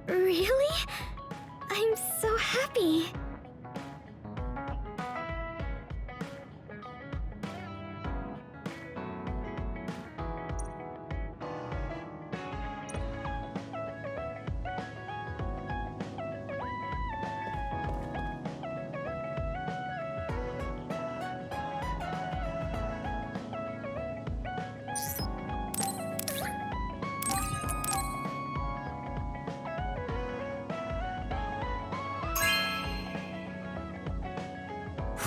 Really? I'm so happy.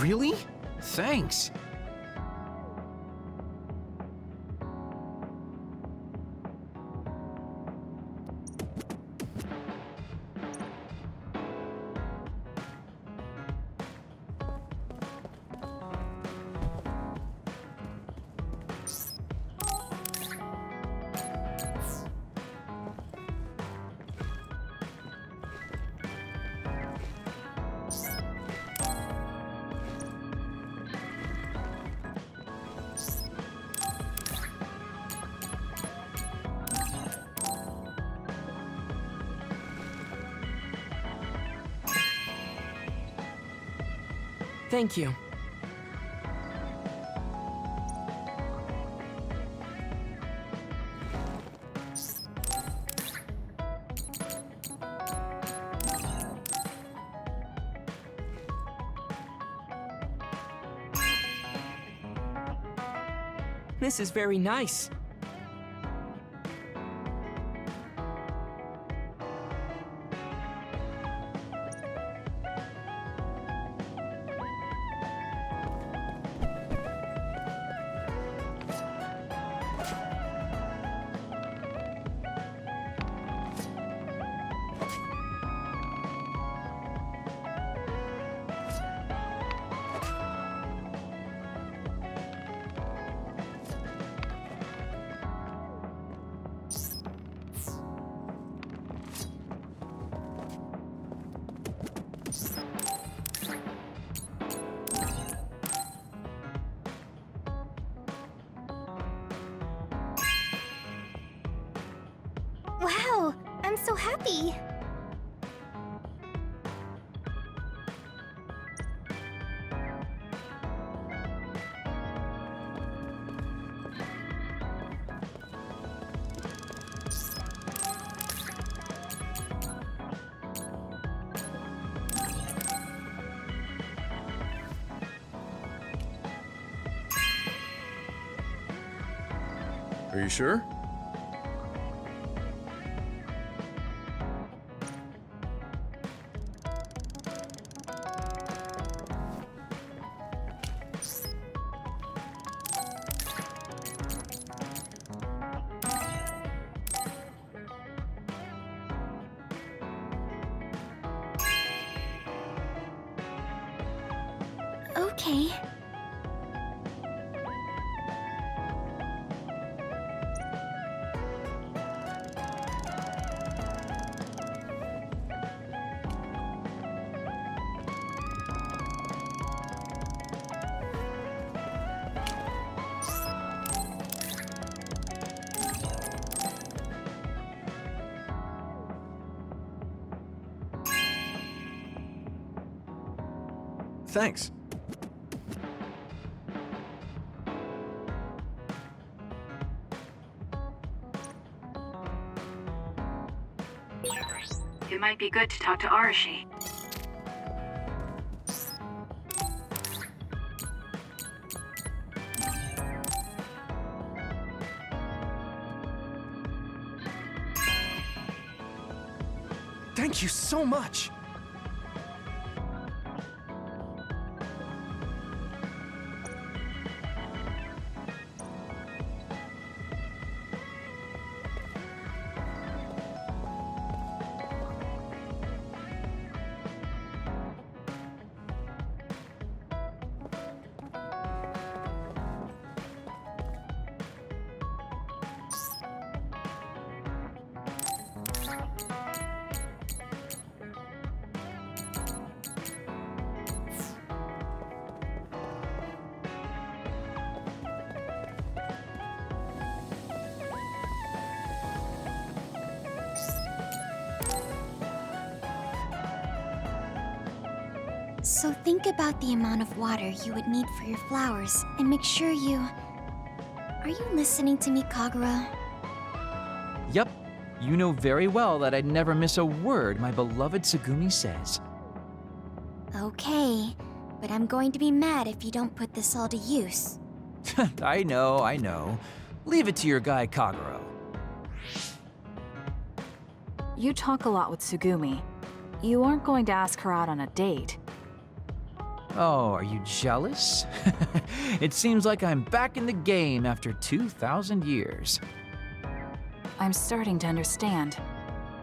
Really? Thanks. Thank you. This is very nice. Wow, I'm so happy. Are you sure? Okay. Thanks. It might be good to talk to Arashi. Thank you so much. So think about the amount of water you would need for your flowers, and make sure you... Are you listening to me, Kagura? Yep, you know very well that I'd never miss a word my beloved Tsugumi says. Okay, but I'm going to be mad if you don't put this all to use. I know. Leave it to your guy Kaguro. You talk a lot with Tsugumi. You aren't going to ask her out on a date. Oh, are you jealous? It seems like I'm back in the game after 2,000 years. I'm starting to understand.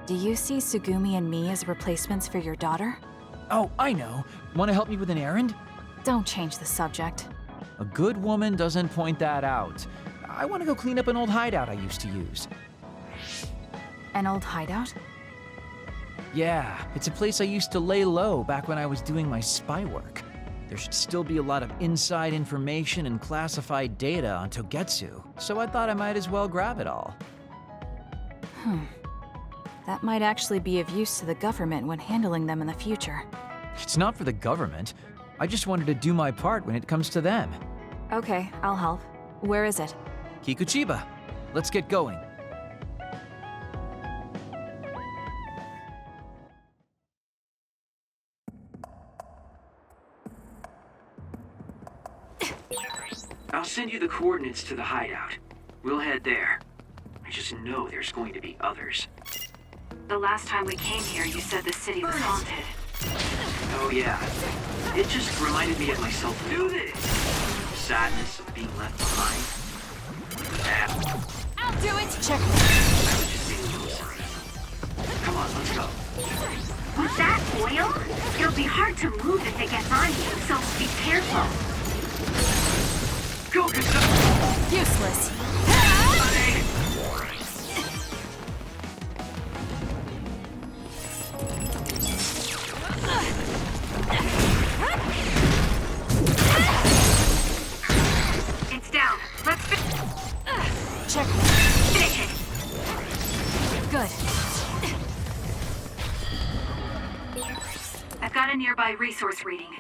Do you see Tsugumi and me as replacements for your daughter? Oh, I know. Want to help me with an errand? Don't change the subject. A good woman doesn't point that out. I want to go clean up an old hideout I used to use. An old hideout? Yeah, it's a place I used to lay low back when I was doing my spy work. There should still be a lot of inside information and classified data on Togetsu, so I thought I might as well grab it all. That might actually be of use to the government when handling them in the future. It's not for the government. I just wanted to do my part when it comes to them. Okay, I'll help. Where is it? Kikuchiba, let's get going. I'll send you the coordinates to the hideout. We'll head there. I just know there's going to be others. The last time we came here, you said the city was haunted. Oh yeah. It just reminded me of myself. Do this! Sadness of being left behind. I'll do it! Check. I was just being a little silly. Come on, let's go. Was that oil? It'll be hard to move if it gets on you, so be careful. Go, Kasane! Useless. It's down. Let's Check. finish it. Good. I've got a nearby resource reading.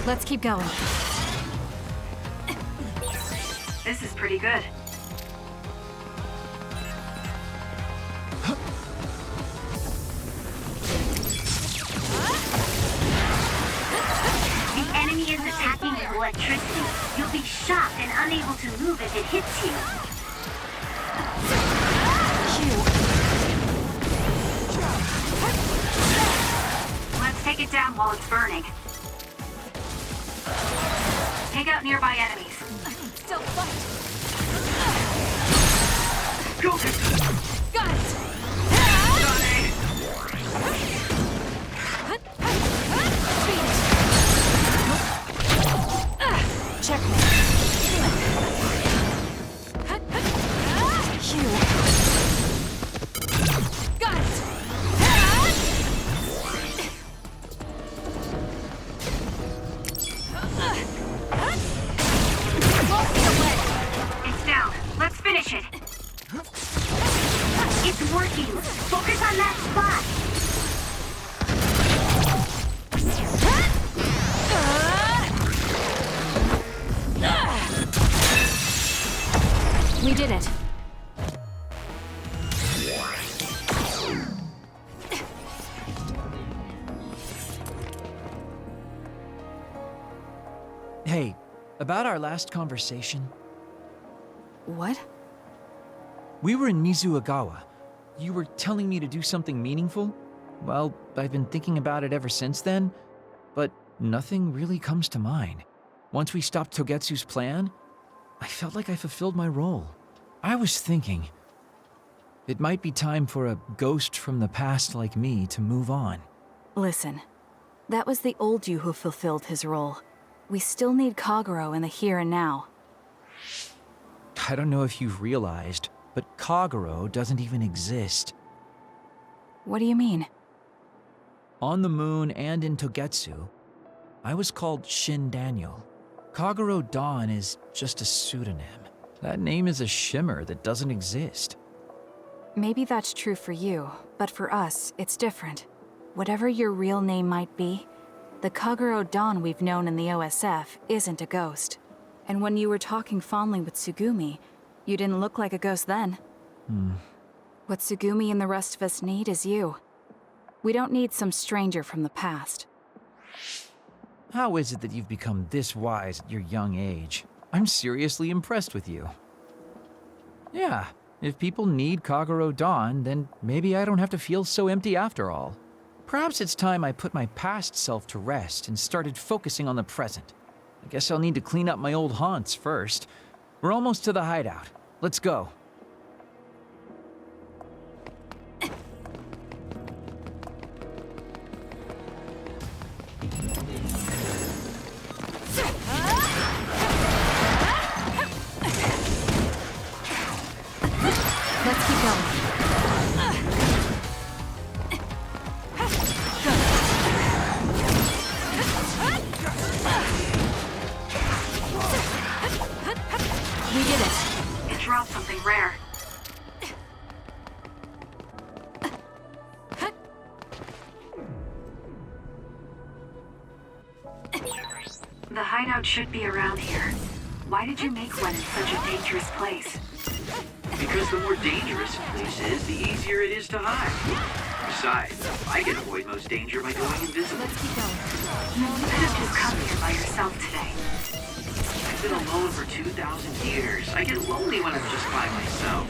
Let's keep going. This is pretty good. The enemy is attacking with electricity. You'll be shocked and unable to move if it hits you. Let's take it down while it's burning. Take out nearby enemies. Still fight. Go, Kasane! Got it. Checkmate. Got it. It's down. Let's finish it. It's working. Focus on that spot. We did it. Hey, about our last conversation, What? we were in Mizuagawa. You were telling me to do something meaningful? Well, I've been thinking about it ever since then, but nothing really comes to mind. Once we stopped Togetsu's plan, I felt like I fulfilled my role. I was thinking, it might be time for a ghost from the past like me to move on. Listen, that was the old you who fulfilled his role. We still need Kaguro in the here and now. I don't know if you've realized, but Kaguro doesn't even exist. What do you mean? On the moon and in Togetsu, I was called Shin Daniel. Kaguro Dawn is just a pseudonym. That name is a shimmer that doesn't exist. Maybe that's true for you, but for us, it's different. Whatever your real name might be, the Kagero Dawn we've known in the OSF isn't a ghost. And when you were talking fondly with Tsugumi, you didn't look like a ghost then. What Tsugumi and the rest of us need is you. We don't need some stranger from the past. How is it that you've become this wise at your young age? I'm seriously impressed with you. Yeah, if people need Kagero Dawn, then maybe I don't have to feel so empty after all. Perhaps it's time I put my past self to rest and started focusing on the present. I guess I'll need to clean up my old haunts first. We're almost to the hideout. Let's go. Let's keep going. We did it. It dropped something rare. The hideout should be around here. Why did you make one in such a dangerous place? Because the more dangerous a place is, the easier it is to hide. Besides, I can avoid most danger by going invisible. Let's keep going. You could have just come here by yourself today. I've been alone for 2,000 years. I get lonely when I'm just by myself.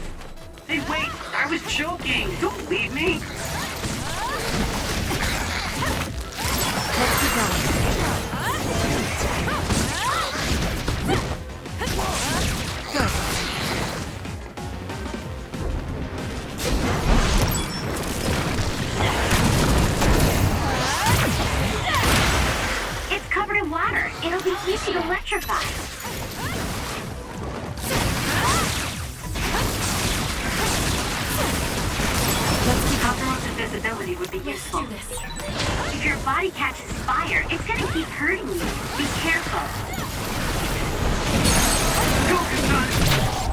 Hey, wait! I was joking! Don't leave me! Let's keep going. It's covered in water. It'll be easy to electrify. Kagero's invisibility would be useful. If your body catches fire, it's gonna keep hurting you. Be careful. Go, Kasane!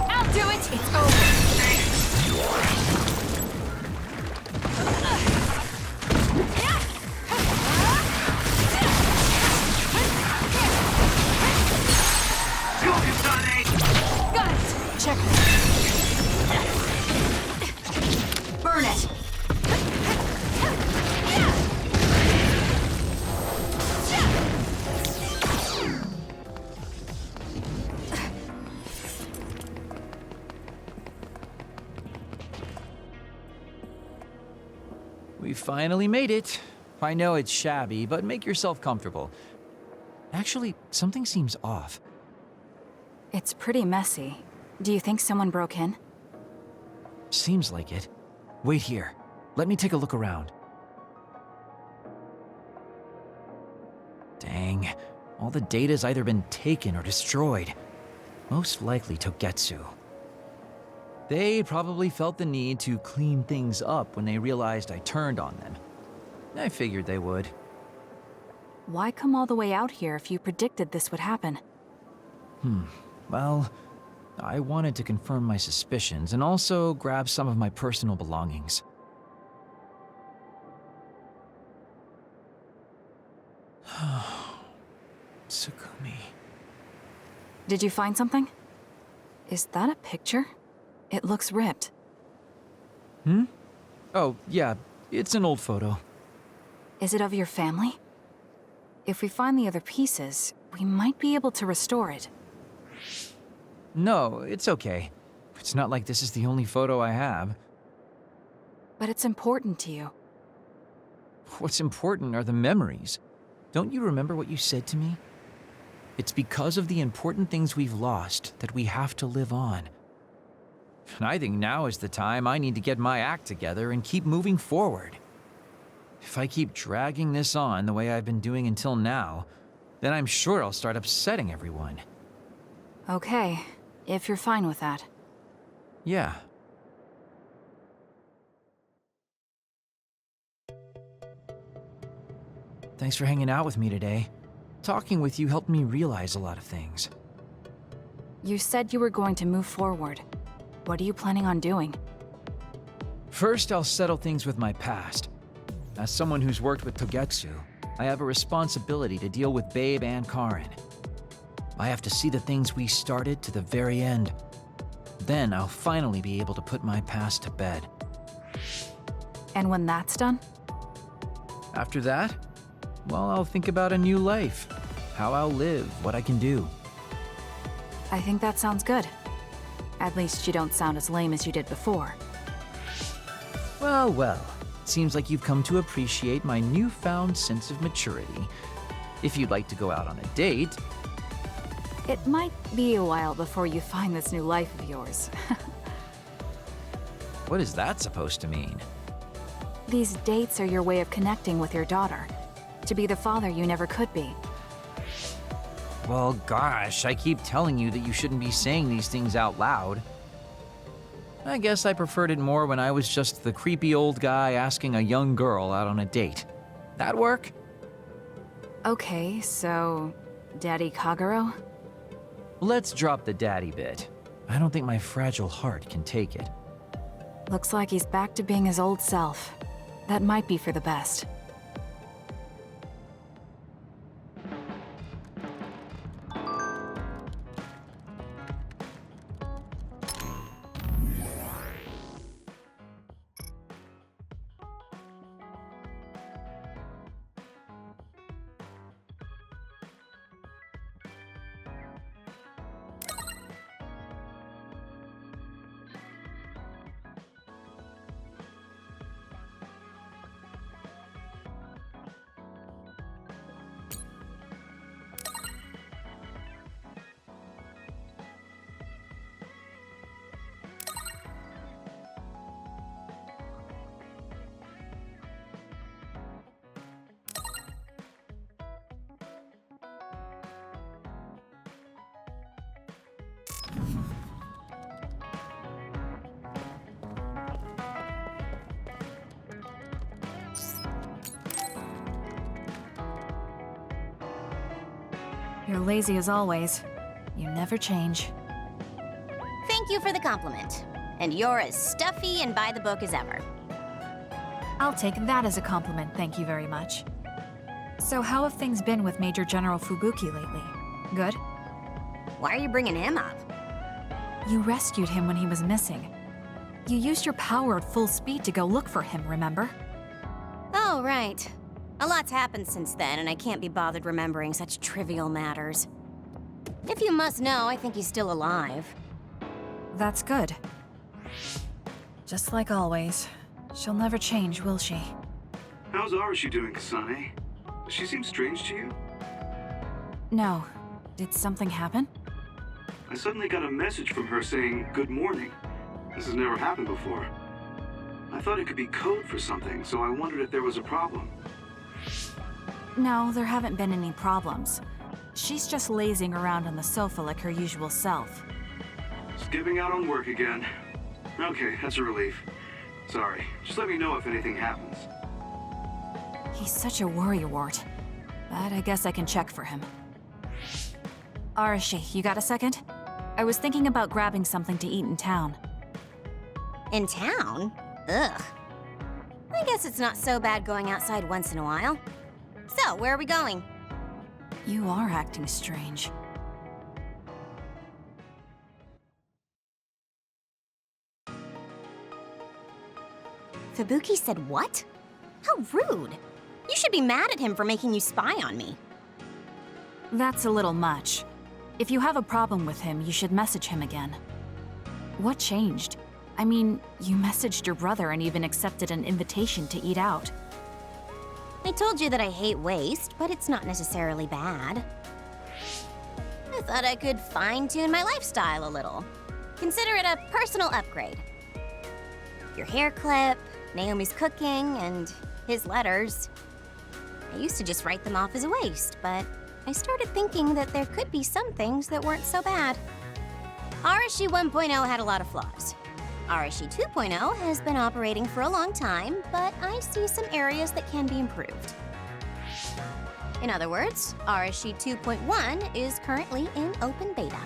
I'll do it! It's over. Go, Kasane! Got it! Check it. Burn it! We finally made it. I know it's shabby, but make yourself comfortable. Actually, something seems off. It's pretty messy. Do you think someone broke in? Seems like it. Wait here. Let me take a look around. Dang. All the data's either been taken or destroyed. Most likely Togetsu. They probably felt the need to clean things up when they realized I turned on them. I figured they would. Why come all the way out here if you predicted this would happen? Well, I wanted to confirm my suspicions and also grab some of my personal belongings. Tsugumi. Did you find something? Is that a picture? It looks ripped. Oh, yeah, it's an old photo. Is it of your family? If we find the other pieces, we might be able to restore it. No, it's okay. It's not like this is the only photo I have. But it's important to you. What's important are the memories. Don't you remember what you said to me? It's because of the important things we've lost that we have to live on. And I think now is the time I need to get my act together and keep moving forward. If I keep dragging this on the way I've been doing until now, then I'm sure I'll start upsetting everyone. Okay, if you're fine with that. Yeah. Thanks for hanging out with me today. Talking with you helped me realize a lot of things. You said you were going to move forward. What are you planning on doing? First, I'll settle things with my past. As someone who's worked with Togetsu, I have a responsibility to deal with Babe and Karin. I have to see the things we started to the very end. Then I'll finally be able to put my past to bed. And when that's done? After that, well, I'll think about a new life. How I'll live, what I can do. I think that sounds good. At least you don't sound as lame as you did before. Well, well. Seems like you've come to appreciate my newfound sense of maturity. If you'd like to go out on a date... It might be a while before you find this new life of yours. What is that supposed to mean? These dates are your way of connecting with your daughter. To be the father you never could be. Well, gosh, I keep telling you that you shouldn't be saying these things out loud. I guess I preferred it more when I was just the creepy old guy asking a young girl out on a date. That work? Okay, so... Daddy Kagero? Let's drop the daddy bit. I don't think my fragile heart can take it. Looks like he's back to being his old self. That might be for the best. You're lazy as always. You never change. Thank you for the compliment. And you're as stuffy and by the book as ever. I'll take that as a compliment, thank you very much. So how have things been with Major General Fubuki lately? Good? Why are you bringing him up? You rescued him when he was missing. You used your power at full speed to go look for him, remember? Oh, right. A lot's happened since then, and I can't be bothered remembering such trivial matters. If you must know, I think he's still alive. That's good. Just like always. She'll never change, will she? How's Arashi doing, Kasane? Does she seem strange to you? No. Did something happen? I suddenly got a message from her saying, "Good morning." This has never happened before. I thought it could be code for something, so I wondered if there was a problem. No, there haven't been any problems. She's just lazing around on the sofa like her usual self. Skipping out on work again. Okay, that's a relief. Sorry, just let me know if anything happens. He's such a worrywart. But I guess I can check for him. Arashi, you got a second? I was thinking about grabbing something to eat in town. In town? Ugh. I guess it's not so bad going outside once in a while. So, where are we going? You are acting strange. Fubuki said what? How rude. You should be mad at him for making you spy on me. That's a little much. If you have a problem with him, you should message him again. What changed? I mean, you messaged your brother and even accepted an invitation to eat out. I told you that I hate waste, but it's not necessarily bad. I thought I could fine-tune my lifestyle a little. Consider it a personal upgrade. Your hair clip, Naomi's cooking, and his letters. I used to just write them off as a waste, but I started thinking that there could be some things that weren't so bad. Arashi 1.0 had a lot of flaws. Arashi 2.0 has been operating for a long time, but I see some areas that can be improved. In other words, Arashi 2.1 is currently in open beta.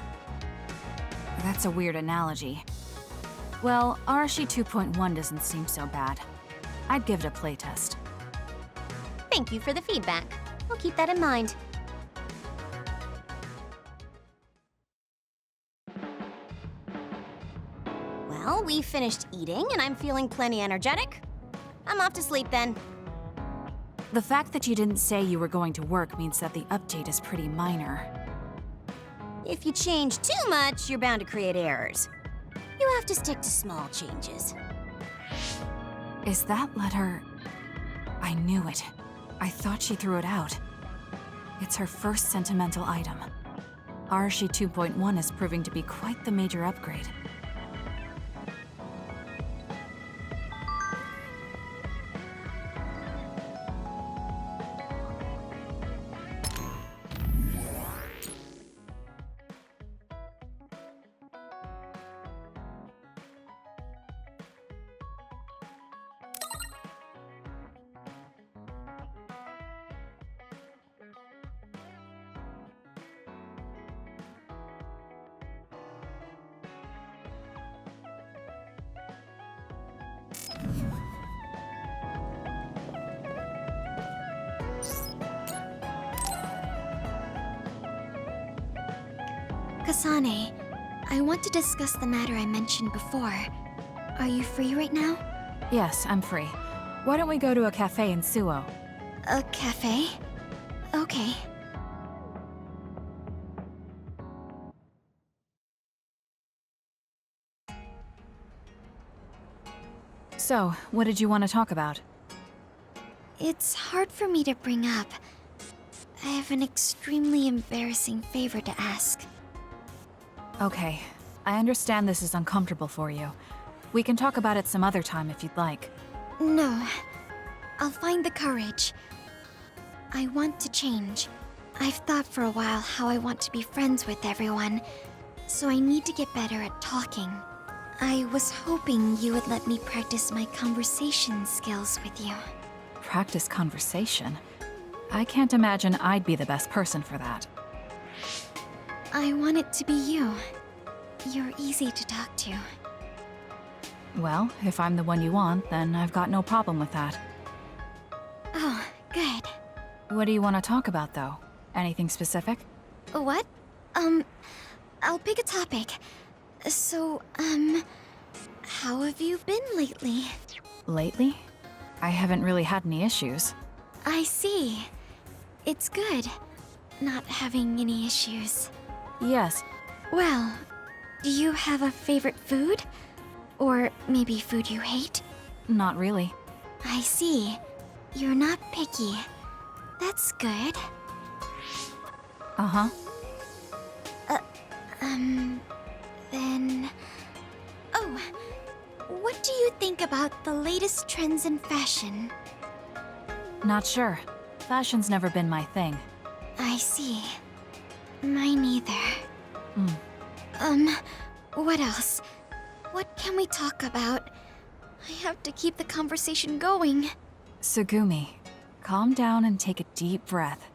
That's a weird analogy. Well, Arashi 2.1 doesn't seem so bad. I'd give it a playtest. Thank you for the feedback. I'll keep that in mind. Well, we finished eating and I'm feeling plenty energetic. I'm off to sleep then. The fact that you didn't say you were going to work means that the update is pretty minor. If you change too much, you're bound to create errors. You have to stick to small changes. Is that letter... I knew it. I thought she threw it out. It's her first sentimental item. Arashi 2.1 is proving to be quite the major upgrade. Kasane, I want to discuss the matter I mentioned before. Are you free right now? Yes, I'm free. Why don't we go to a cafe in Suo? A cafe? Okay. So, what did you want to talk about? It's hard for me to bring up. I have an extremely embarrassing favor to ask. Okay, I understand this is uncomfortable for you. We can talk about it some other time if you'd like. No. I'll find the courage. I want to change. I've thought for a while how I want to be friends with everyone, so I need to get better at talking. I was hoping you would let me practice my conversation skills with you. Practice conversation? I can't imagine I'd be the best person for that. I want it to be you. You're easy to talk to. Well, if I'm the one you want, then I've got no problem with that. Oh, good. What do you want to talk about, though? Anything specific? What? I'll pick a topic. So, how have you been lately? Lately? I haven't really had any issues. I see. It's good, not having any issues. Yes. Well, do you have a favorite food? Or maybe food you hate? Not really. I see. You're not picky. That's good. Uh-huh. Then... Oh, what do you think about the latest trends in fashion? Not sure. Fashion's never been my thing. I see. Mine either. What else? What can we talk about? I have to keep the conversation going. Sugumi, calm down and take a deep breath.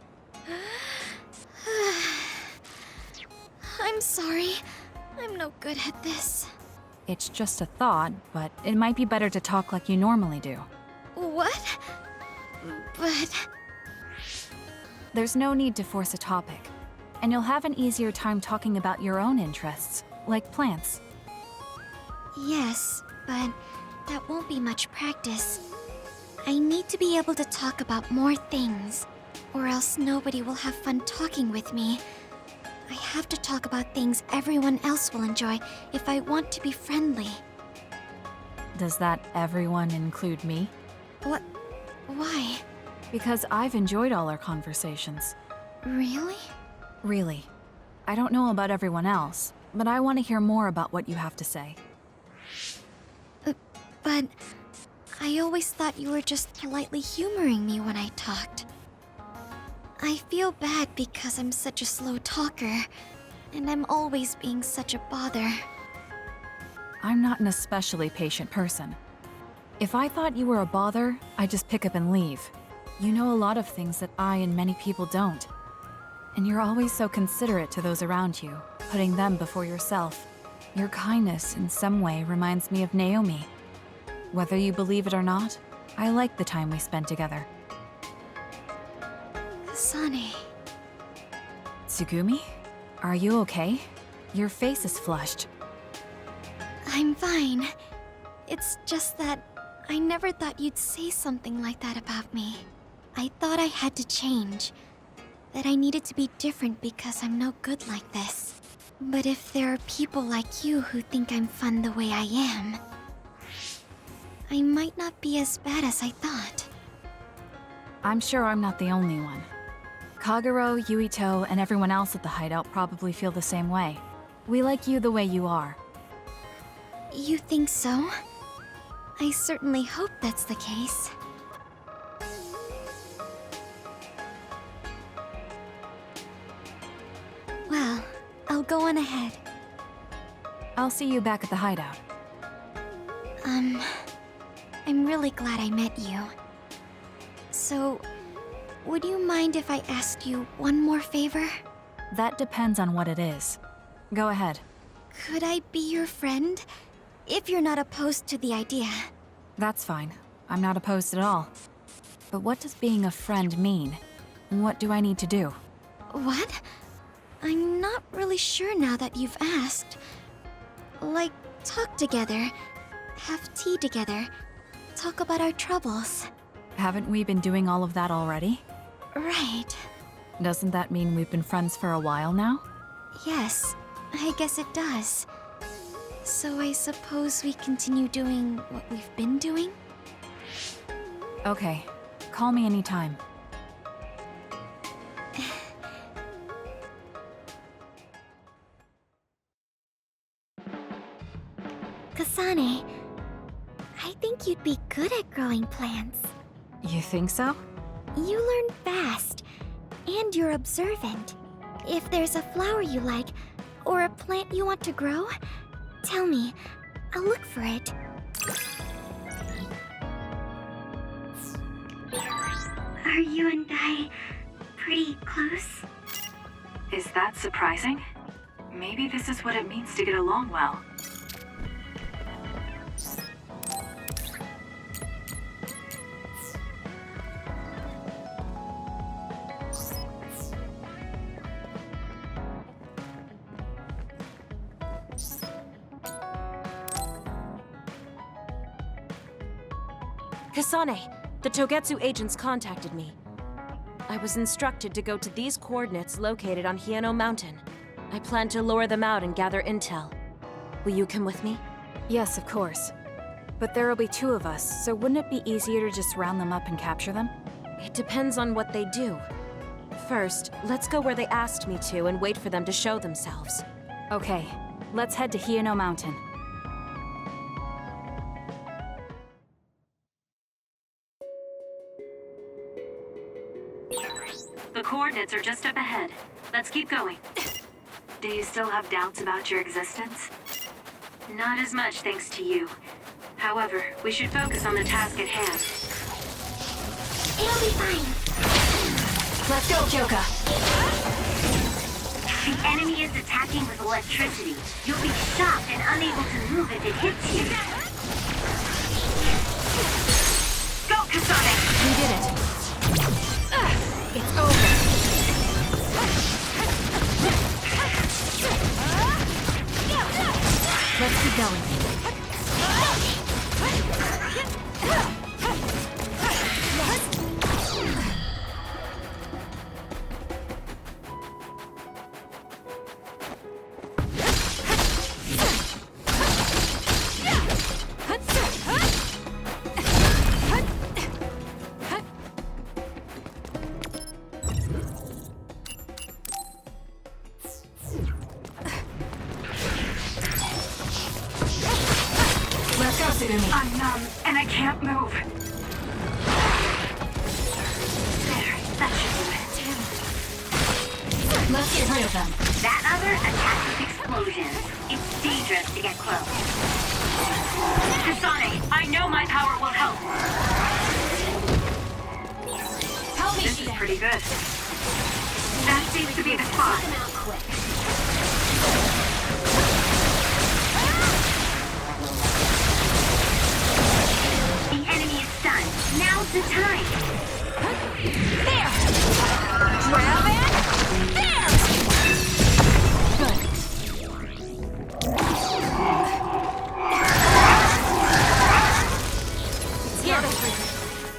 I'm sorry. I'm no good at this. It's just a thought, but it might be better to talk like you normally do. What? But... There's no need to force a topic, and you'll have an easier time talking about your own interests, like plants. Yes, but that won't be much practice. I need to be able to talk about more things, or else nobody will have fun talking with me. I have to talk about things everyone else will enjoy if I want to be friendly. Does that everyone include me? What? Why? Because I've enjoyed all our conversations. Really? Really. I don't know about everyone else, but I want to hear more about what you have to say. But I always thought you were just politely humoring me when I talked. I feel bad because I'm such a slow talker, and I'm always being such a bother. I'm not an especially patient person. If I thought you were a bother, I'd just pick up and leave. You know a lot of things that I and many people don't. And you're always so considerate to those around you, putting them before yourself. Your kindness, in some way, reminds me of Naomi. Whether you believe it or not, I like the time we spent together. Kasane. Tsugumi? Are you okay? Your face is flushed. I'm fine. It's just that I never thought you'd say something like that about me. I thought I had to change. That I needed to be different because I'm no good like this. But if there are people like you who think I'm fun the way I am, I might not be as bad as I thought. I'm sure I'm not the only one. Kagero, Yuito, and everyone else at the hideout probably feel the same way. We like you the way you are. You think so? I certainly hope that's the case. Well, I'll go on ahead. I'll see you back at the hideout. I'm really glad I met you. So, would you mind if I asked you one more favor? That depends on what it is. Go ahead. Could I be your friend? If you're not opposed to the idea. That's fine. I'm not opposed at all. But what does being a friend mean? What do I need to do? What? I'm not really sure now that you've asked. Like, talk together, have tea together, talk about our troubles. Haven't we been doing all of that already? Right. Doesn't that mean we've been friends for a while now? Yes, I guess it does. So I suppose we continue doing what we've been doing? Okay. Call me anytime. Kasane, I think you'd be good at growing plants. You think so? You learn fast, and you're observant. If there's a flower you like, or a plant you want to grow, tell me. I'll look for it. Are you and I pretty close? Is that surprising? Maybe this is what it means to get along well. Kasane, the Togetsu agents contacted me. I was instructed to go to these coordinates located on Hieno Mountain. I plan to lure them out and gather intel. Will you come with me? Yes, of course. But there will be 2 of us, so wouldn't it be easier to just round them up and capture them? It depends on what they do. First, let's go where they asked me to and wait for them to show themselves. Okay, let's head to Hieno Mountain. The coordinates are just up ahead. Let's keep going. Do you still have doubts about your existence? Not as much thanks to you. However, we should focus on the task at hand. It'll be fine. Let's go, Kyoka! The enemy is attacking with electricity. You'll be shocked and unable to move if it hits you. Go, Kasane! We did it! It's over! Let's keep going. I'm numb, and I can't move. There, that should do it. Let's get rid of them. That other attacks with explosions. It's dangerous to get close. Kasane, I know my power will help. Help me, This is pretty good. That seems to be the spot. the time. There! Grab it! There! Here.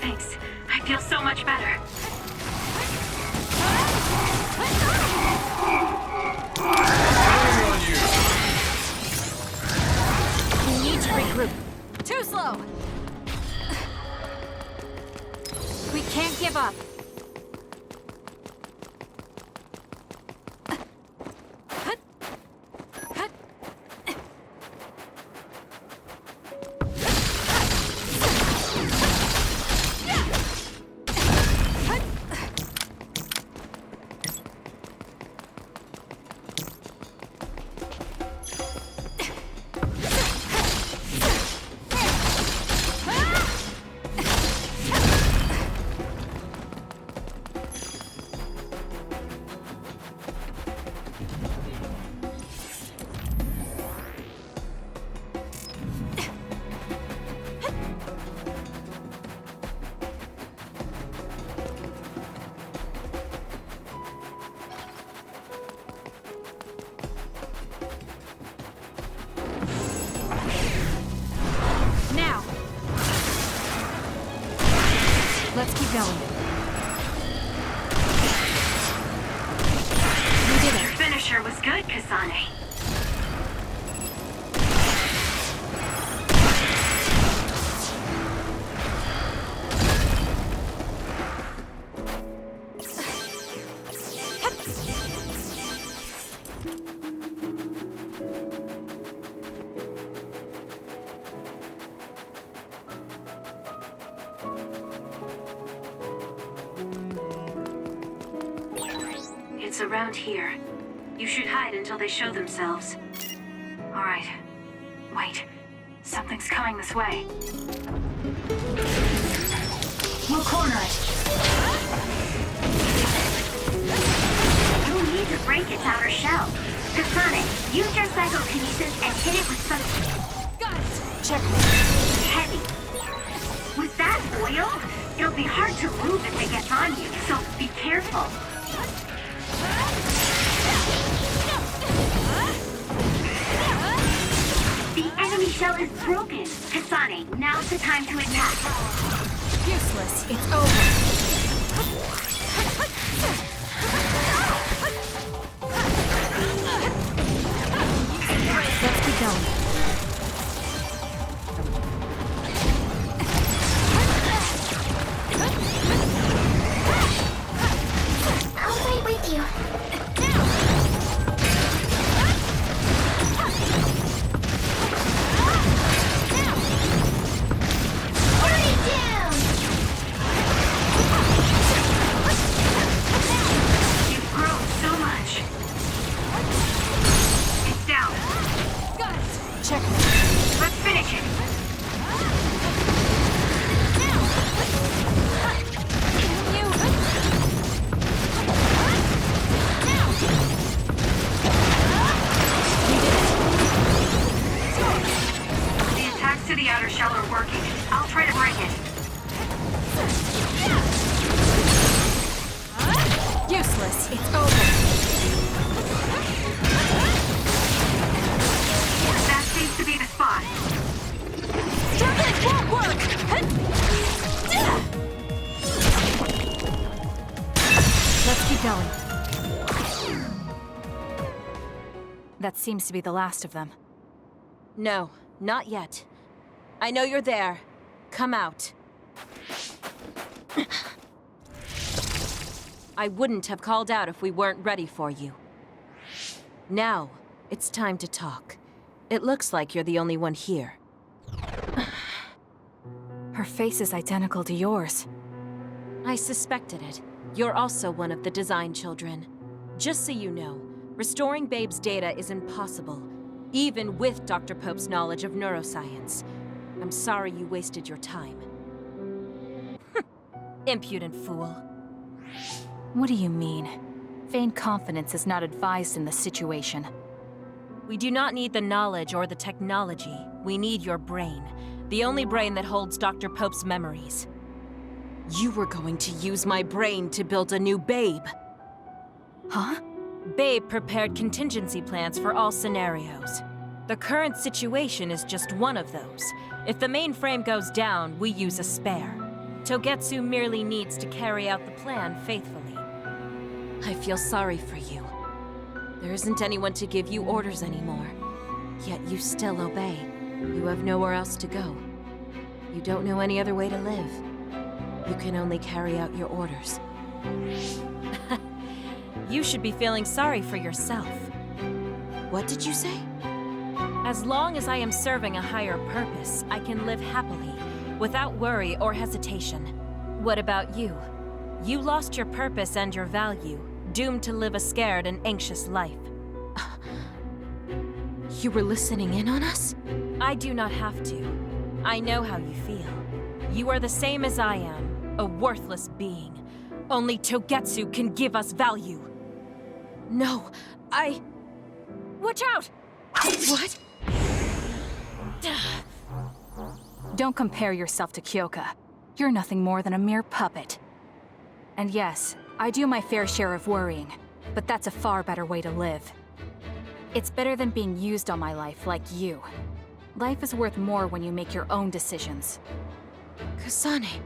Thanks. I feel so much better. We need to regroup. Too slow! We can't give up. Now! Let's keep going. We did Your it. finisher was good, Kasane. It's around here. You should hide until they show themselves. Alright. Wait. Something's coming this way. We'll corner it. You'll need to break its outer shell. Kasane, use your psychokinesis and hit it with something Got it! Check. heavy. With that oil, it'll be hard to move if it gets on you, so be careful. The enemy shell is broken. Kasane, now's the time to attack. Useless. It's over. Let's keep going. I'll fight with you. Burn it down! You've grown so much. It's down. Got it! Check. Let's finish it. The attacks to the outer shell are working. I'll try to break it. Useless. It's over. That seems to be the spot. Struggling won't work! Let's keep going. That seems to be the last of them. No, not yet. I know you're there. Come out. I wouldn't have called out if we weren't ready for you. Now, it's time to talk. It looks like you're the only one here. Her face is identical to yours. I suspected it. You're also one of the design children. Just so you know, restoring Babe's data is impossible, even with Dr. Pope's knowledge of neuroscience. I'm sorry you wasted your time. Impudent fool. What do you mean? Vain confidence is not advised in this situation. We do not need the knowledge or the technology. We need your brain. The only brain that holds Dr. Pope's memories. You were going to use my brain to build a new Babe. Huh? Babe prepared contingency plans for all scenarios. The current situation is just one of those. If the mainframe goes down, we use a spare. Togetsu merely needs to carry out the plan faithfully. I feel sorry for you. There isn't anyone to give you orders anymore. Yet you still obey. You have nowhere else to go. You don't know any other way to live. You can only carry out your orders. You should be feeling sorry for yourself. What did you say? As long as I am serving a higher purpose, I can live happily, without worry or hesitation. What about you? You lost your purpose and your value, doomed to live a scared and anxious life. You were listening in on us? I do not have to. I know how you feel. You are the same as I am, a worthless being. Only Togetsu can give us value. No, Watch out! What? Don't compare yourself to Kyoka. You're nothing more than a mere puppet. And yes, I do my fair share of worrying, but that's a far better way to live. It's better than being used all my life like you. Life is worth more when you make your own decisions. Kasane.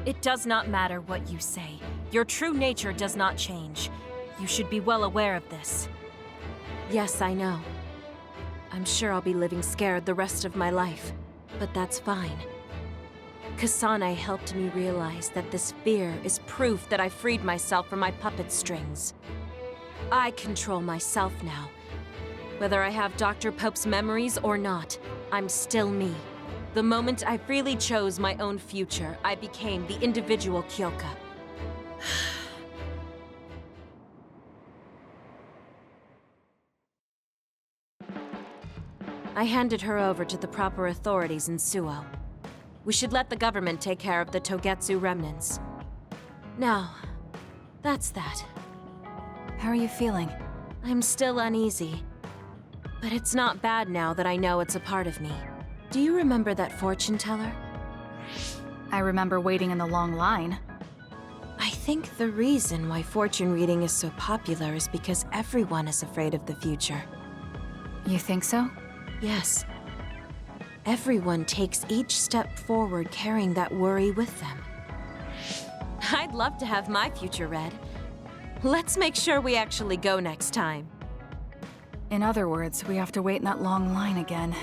It does not matter what you say. Your true nature does not change. You should be well aware of this. Yes, I know. I'm sure I'll be living scared the rest of my life, but that's fine. Kasane helped me realize that this fear is proof that I freed myself from my puppet strings. I control myself now. Whether I have Dr. Pope's memories or not, I'm still me. The moment I freely chose my own future, I became the individual Kyoka. I handed her over to the proper authorities in Suo. We should let the government take care of the Togetsu remnants. Now, that's that. How are you feeling? I'm still uneasy. But it's not bad now that I know it's a part of me. Do you remember that fortune teller? I remember waiting in the long line. I think the reason why fortune reading is so popular is because everyone is afraid of the future. You think so? Yes. Everyone takes each step forward carrying that worry with them. I'd love to have my future read. Let's make sure we actually go next time. In other words, we have to wait in that long line again.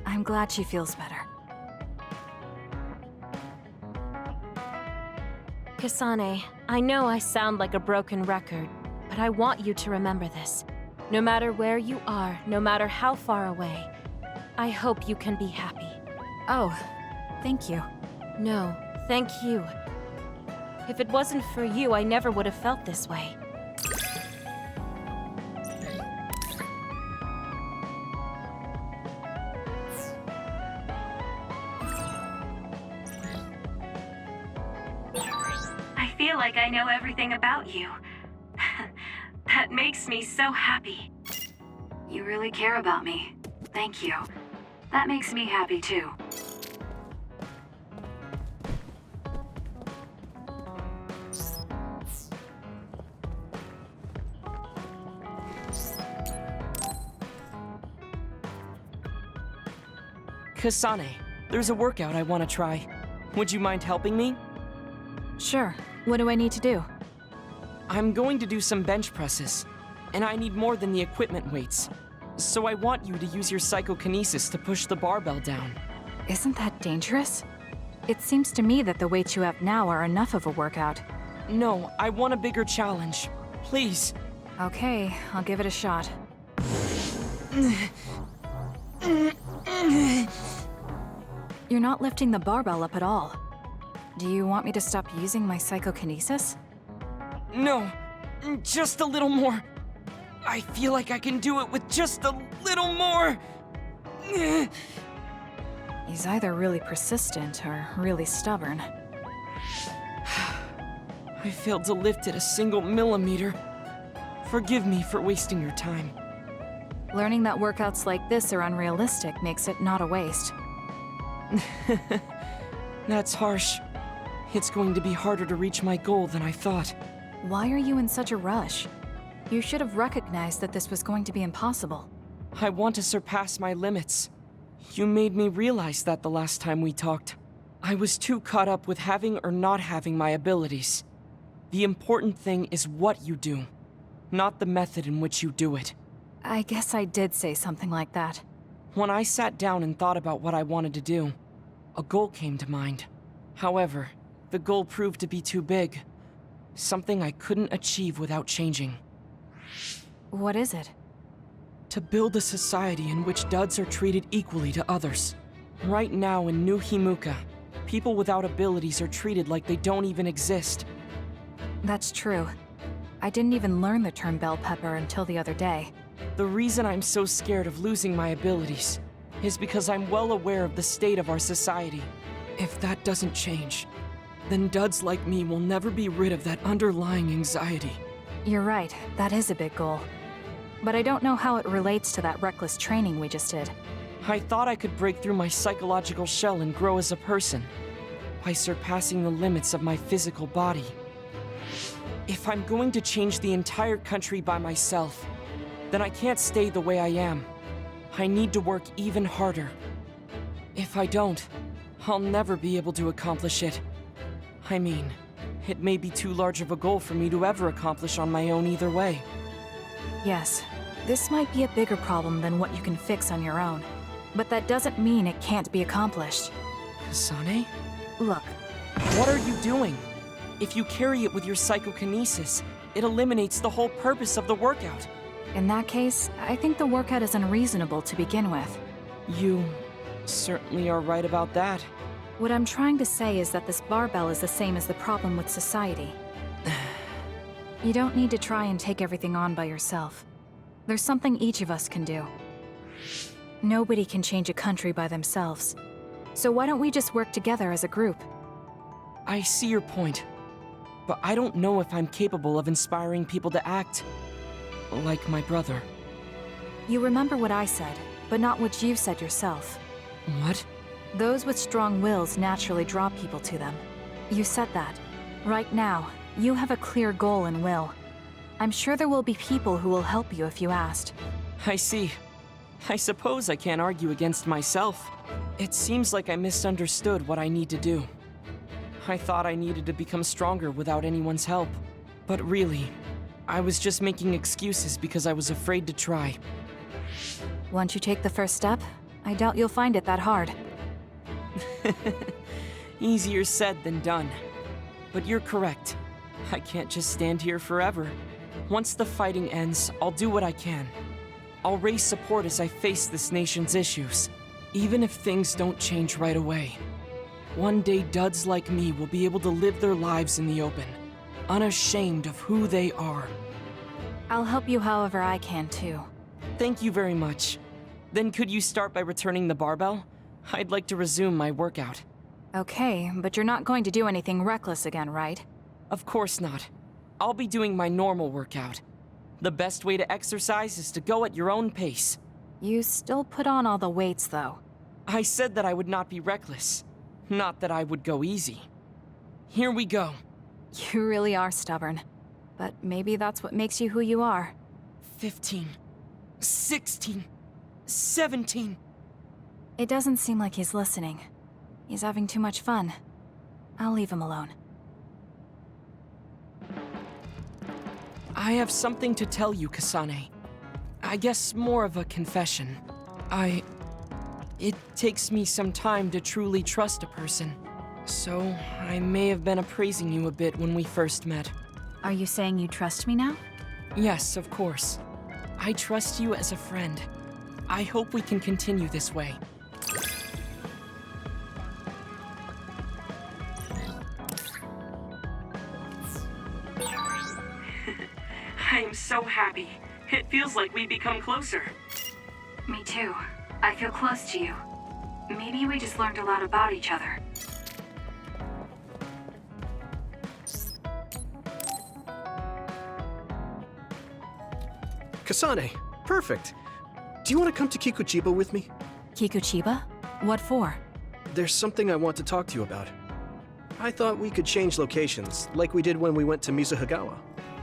I'm glad she feels better. Kasane, I know I sound like a broken record, but I want you to remember this. No matter where you are, no matter how far away, I hope you can be happy. Oh, thank you. No, thank you. If it wasn't for you, I never would have felt this way. I feel like I know everything about you. That makes me so happy. You really care about me. Thank you. That makes me happy too. Kasane, there's a workout I want to try. Would you mind helping me? Sure. What do I need to do? I'm going to do some bench presses, and I need more than the equipment weights. So I want you to use your psychokinesis to push the barbell down. Isn't that dangerous? It seems to me that the weights you have now are enough of a workout. No, I want a bigger challenge. Please. Okay, I'll give it a shot. You're not lifting the barbell up at all. Do you want me to stop using my psychokinesis? No, just a little more. I feel like I can do it with just a little more. He's either really persistent or really stubborn. I failed to lift it a single millimeter. Forgive me for wasting your time. Learning that workouts like this are unrealistic makes it not a waste. That's harsh. It's going to be harder to reach my goal than I thought. Why are you in such a rush? You should have recognized that this was going to be impossible. I want to surpass my limits. You made me realize that the last time we talked. I was too caught up with having or not having my abilities. The important thing is what you do, not the method in which you do it. I guess I did say something like that. When I sat down and thought about what I wanted to do, a goal came to mind. However, the goal proved to be too big. Something I couldn't achieve without changing. What is it? To build a society in which duds are treated equally to others. Right now in New Himuka, people without abilities are treated like they don't even exist. That's true. I didn't even learn the term bell pepper until the other day. The reason I'm so scared of losing my abilities is because I'm well aware of the state of our society. If that doesn't change, then duds like me will never be rid of that underlying anxiety. You're right, that is a big goal. But I don't know how it relates to that reckless training we just did. I thought I could break through my psychological shell and grow as a person by surpassing the limits of my physical body. If I'm going to change the entire country by myself, then I can't stay the way I am. I need to work even harder. If I don't, I'll never be able to accomplish it. I mean, it may be too large of a goal for me to ever accomplish on my own either way. Yes, this might be a bigger problem than what you can fix on your own. But that doesn't mean it can't be accomplished. Kasane? Look, What are you doing? If you carry it with your psychokinesis, it eliminates the whole purpose of the workout. in that case, I think the workout is unreasonable to begin with. You certainly are right about that. What I'm trying to say is that this barbell is the same as the problem with society. You don't need to try and take everything on by yourself. There's something each of us can do. Nobody can change a country by themselves. So why don't we just work together as a group? I see your point, but I don't know if I'm capable of inspiring people to act like my brother. You remember what I said, but not what you said yourself. What? Those with strong wills naturally draw people to them. You said that. Right now, you have a clear goal and will. I'm sure there will be people who will help you if you asked. I see. I suppose I can't argue against myself. It seems like I misunderstood what I need to do. I thought I needed to become stronger without anyone's help. But really, I was just making excuses because I was afraid to try. Once you take the first step, I doubt you'll find it that hard. Easier said than done. But you're correct. I can't just stand here forever. Once the fighting ends, I'll do what I can. I'll raise support as I face this nation's issues, even if things don't change right away. One day, duds like me will be able to live their lives in the open, unashamed of who they are. I'll help you however I can, too. Thank you very much. Then could you start by returning the barbell? I'd like to resume my workout. Okay, but you're not going to do anything reckless again, right? Of course not. I'll be doing my normal workout. The best way to exercise is to go at your own pace. You still put on all the weights, though. I said that I would not be reckless, not that I would go easy. Here we go. You really are stubborn. But maybe that's what makes you who you are. 15, 16, 17. It doesn't seem like he's listening. He's having too much fun. I'll leave him alone. I have something to tell you, Kasane. I guess more of a confession. It takes me some time to truly trust a person. So, I may have been appraising you a bit when we first met. Are you saying you trust me now? Yes, of course. I trust you as a friend. I hope we can continue this way. I'm so happy. It feels like we've become closer. Me too. I feel close to you. Maybe we just learned a lot about each other. Kasane, perfect. Do you want to come to Kikuchiba with me? Kikuchiba? What for? there's something I want to talk to you about. I thought we could change locations, like we did when we went to Mizuhagawa.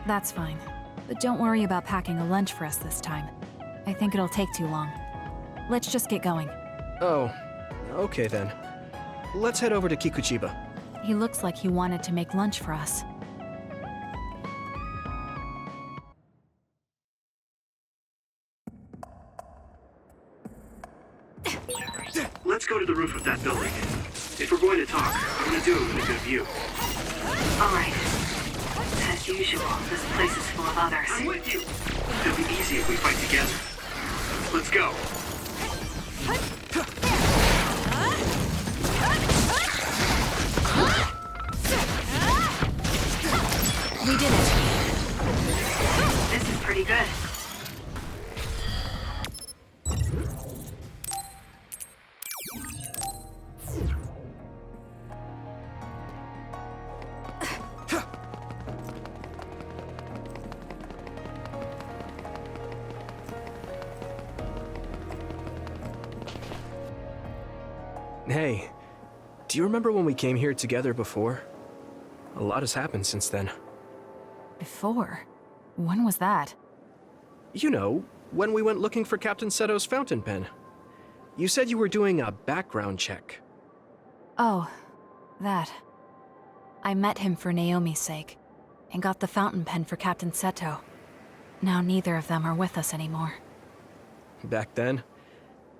That's fine. But don't worry about packing a lunch for us this time. I think it'll take too long. Let's just get going. Oh, okay then. Let's head over to Kikuchiba. He looks like he wanted to make lunch for us. Let's go to the roof of that building. If we're going to talk, I want to do it with a good view. All right. As usual, this place is full of others. I'm with you. It'll be easy if we fight together. Let's go. We did it. This is pretty good. Hey, do you remember when we came here together before? A lot has happened since then. Before? When was that? You know, when we went looking for Captain Seto's fountain pen. You said you were doing a background check. Oh, that. I met him for Naomi's sake, and got the fountain pen for Captain Seto. Now neither of them are with us anymore. Back then,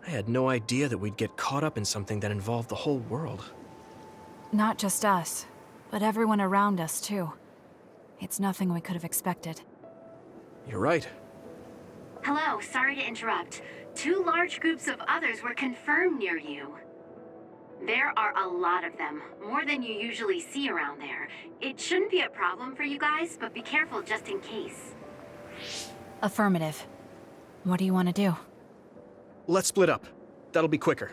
I had no idea that we'd get caught up in something that involved the whole world. Not just us, but everyone around us too. It's nothing we could have expected. You're right. Hello, sorry to interrupt. 2 large groups of others were confirmed near you. There are a lot of them, more than you usually see around there. It shouldn't be a problem for you guys, but be careful just in case. Affirmative. What do you want to do? Let's split up. That'll be quicker.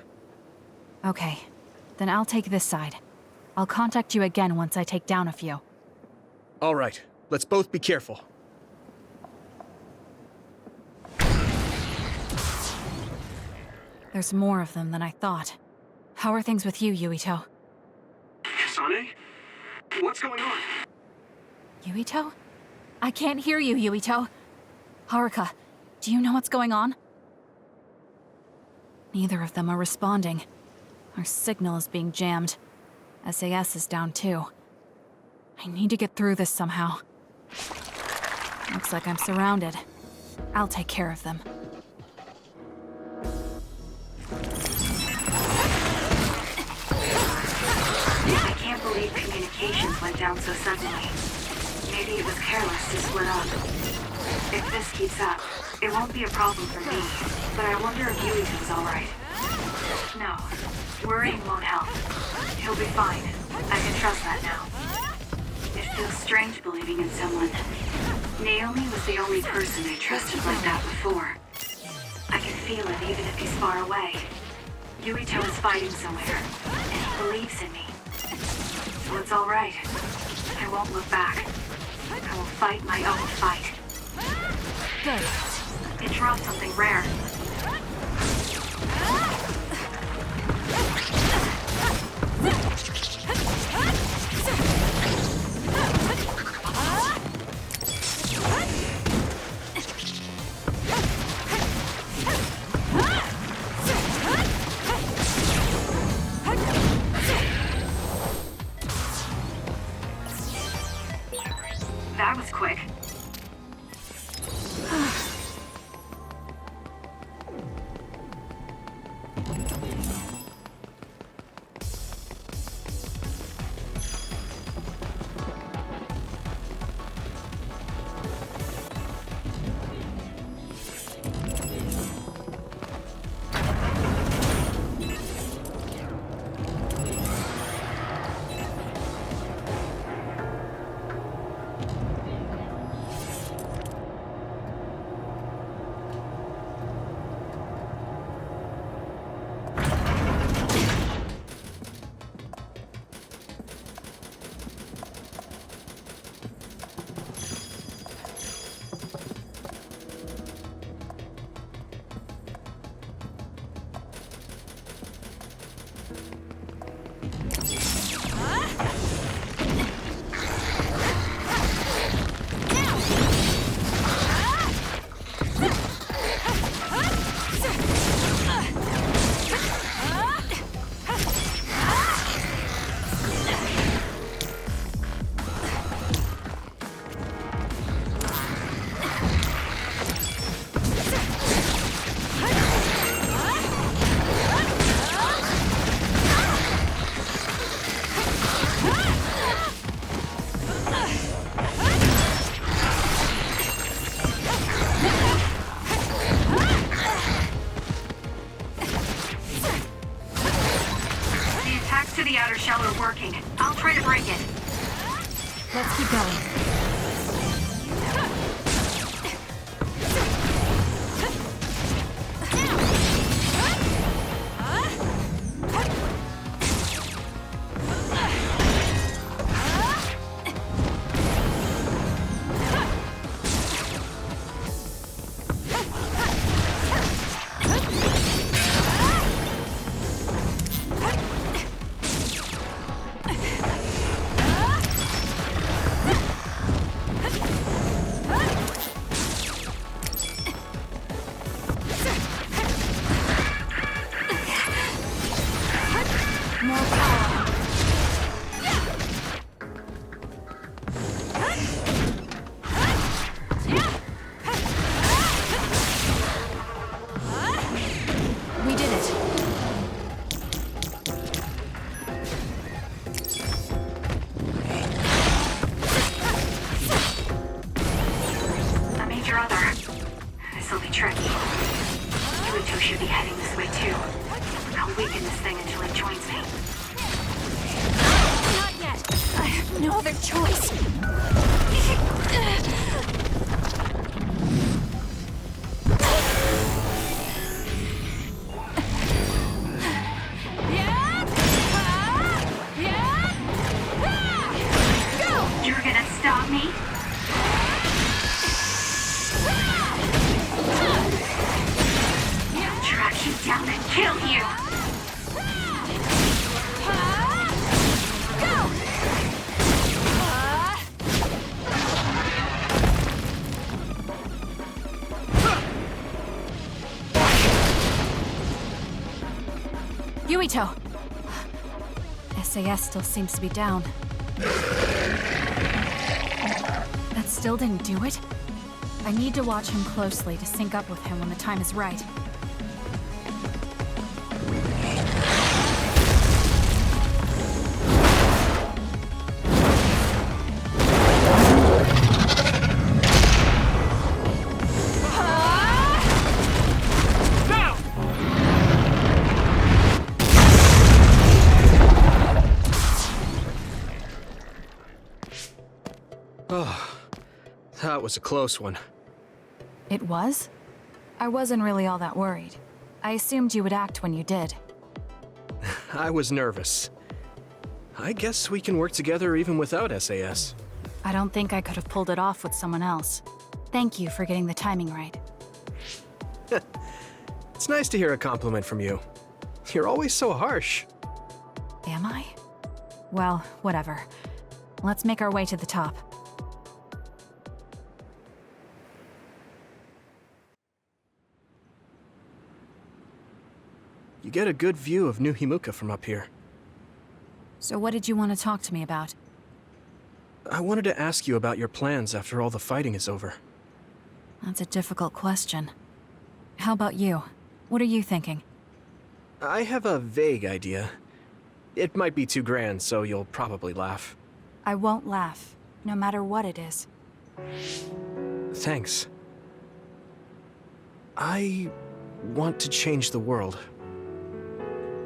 Okay, then I'll take this side. I'll contact you again once I take down a few. All right, let's both be careful. There's more of them than I thought. How are things with you, Yuito? Kasane? What's going on? Yuito? I can't hear you, Yuito. Haruka, do you know what's going on? Neither of them are responding. Our signal is being jammed. SAS is down too. I need to get through this somehow. Looks like I'm surrounded. I'll take care of them. I can't believe communications went down so suddenly. Maybe it was careless to split up. If this keeps up, it won't be a problem for me, but I wonder if Yuito's alright. No, worrying won't help. He'll be fine. I can trust that now. It feels strange believing in someone. Naomi was the only person I trusted like that before. I can feel it even if he's far away. Yuito is fighting somewhere, and he believes in me. So it's alright. I won't look back. I will fight my own fight. Good. It dropped something rare. That was quick. working. I'll try to break it. Let's keep going. Yuito! SAS still seems to be down. That still didn't do it? I need to watch him closely to sync up with him when the time is right. Oh, that was a close one. It was? I wasn't really all that worried. I assumed you would act when you did. I was nervous. I guess we can work together even without SAS. I don't think I could have pulled it off with someone else. Thank you for getting the timing right. It's nice to hear a compliment from you. You're always so harsh. Am I? Well, whatever. Let's make our way to the top. You get a good view of New Himuka from up here. So what did you want to talk to me about? I wanted to ask you about your plans after all the fighting is over. That's a difficult question. How about you? What are you thinking? I have a vague idea. It might be too grand, so you'll probably laugh. I won't laugh, no matter what it is. Thanks. I want to change the world.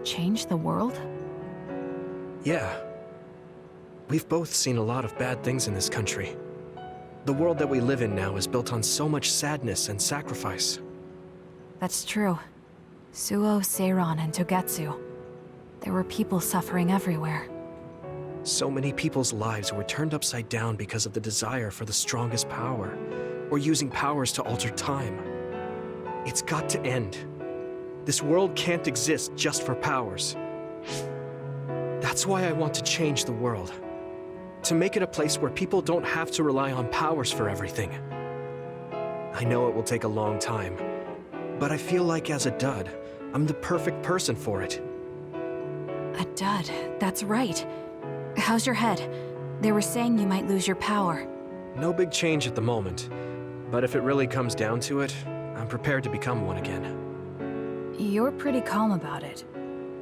Change the world? Yeah. We've both seen a lot of bad things in this country. The world that we live in now is built on so much sadness and sacrifice. That's true. Suo, Seiran, and Togetsu. There were people suffering everywhere. So many people's lives were turned upside down because of the desire for the strongest power, or using powers to alter time. It's got to end. This world can't exist just for powers. That's why I want to change the world. To make it a place where people don't have to rely on powers for everything. I know it will take a long time, but I feel like as a dud, I'm the perfect person for it. A dud, that's right. How's your head? They were saying you might lose your power. No big change at the moment, but if it really comes down to it, I'm prepared to become one again. You're pretty calm about it.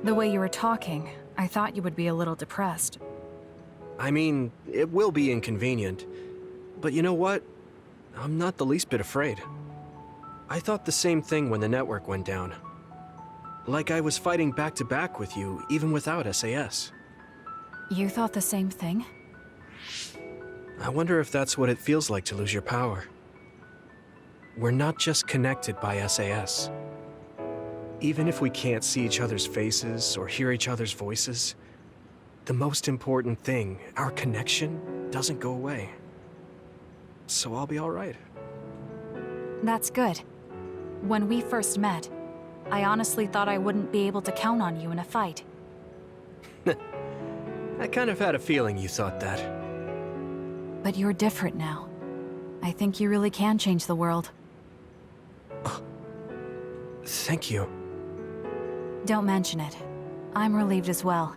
The way you were talking, I thought you would be a little depressed. I mean, it will be inconvenient, but you know what? I'm not the least bit afraid. I thought the same thing when the network went down. Like I was fighting back-to-back with you, even without SAS. You thought the same thing? I wonder if that's what it feels like to lose your power. We're not just connected by SAS. Even if we can't see each other's faces or hear each other's voices, the most important thing, our connection, doesn't go away. So I'll be all right. That's good. When we first met, I honestly thought I wouldn't be able to count on you in a fight. I kind of had a feeling you thought that. But you're different now. I think you really can change the world. Thank you. Don't mention it. I'm relieved as well.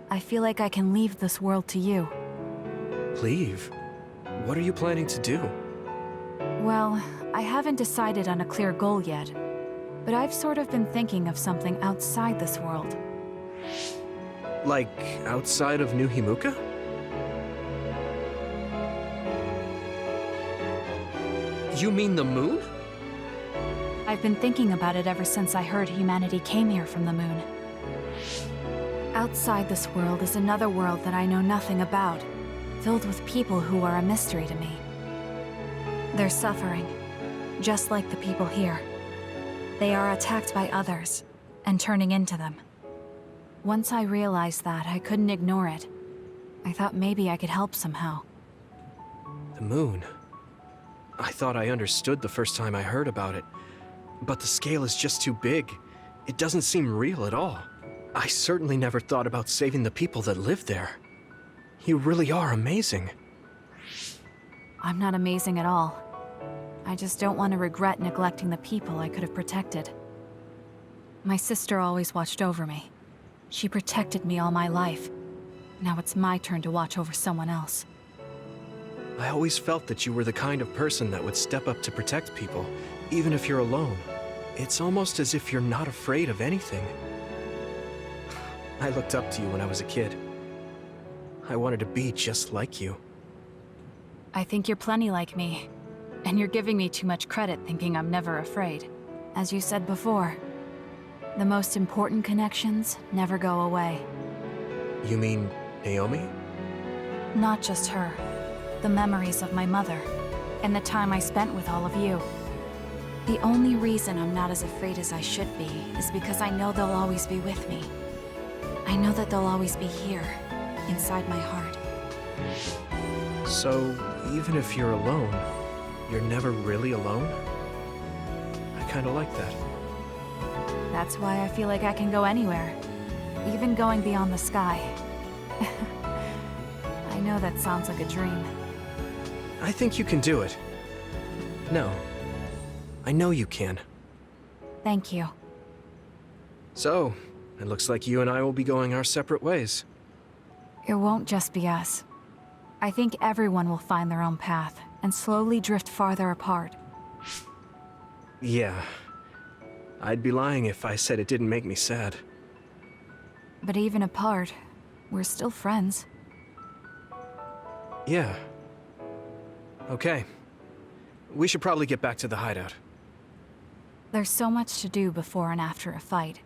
I feel like I can leave this world to you. Leave? What are you planning to do? Well, I haven't decided on a clear goal yet, but I've sort of been thinking of something outside this world. Like, outside of New Himuka? You mean the moon? I've been thinking about it ever since I heard humanity came here from the moon. Outside this world is another world that I know nothing about, filled with people who are a mystery to me. They're suffering, just like the people here. They are attacked by others, and turning into them. Once I realized that, I couldn't ignore it. I thought maybe I could help somehow. The moon? I thought I understood the first time I heard about it, but the scale is just too big. It doesn't seem real at all. I certainly never thought about saving the people that live there. You really are amazing. I'm not amazing at all. I just don't want to regret neglecting the people I could have protected. My sister always watched over me. She protected me all my life. Now it's my turn to watch over someone else. I always felt that you were the kind of person that would step up to protect people, even if you're alone. It's almost as if you're not afraid of anything. I looked up to you when I was a kid. I wanted to be just like you. I think you're plenty like me. And you're giving me too much credit thinking I'm never afraid. As you said before, the most important connections never go away. You mean Naomi? Not just her. The memories of my mother, and the time I spent with all of you. The only reason I'm not as afraid as I should be is because I know they'll always be with me. I know that they'll always be here, inside my heart. So, even if you're alone, you're never really alone? I kinda like that. That's why I feel like I can go anywhere, even going beyond the sky. I know that sounds like a dream. I think you can do it. No. I know you can. Thank you. So, it looks like you and I will be going our separate ways. It won't just be us. I think everyone will find their own path and slowly drift farther apart. Yeah. I'd be lying if I said it didn't make me sad. But even apart, we're still friends. Yeah. Okay. We should probably get back to the hideout. There's so much to do before and after a fight.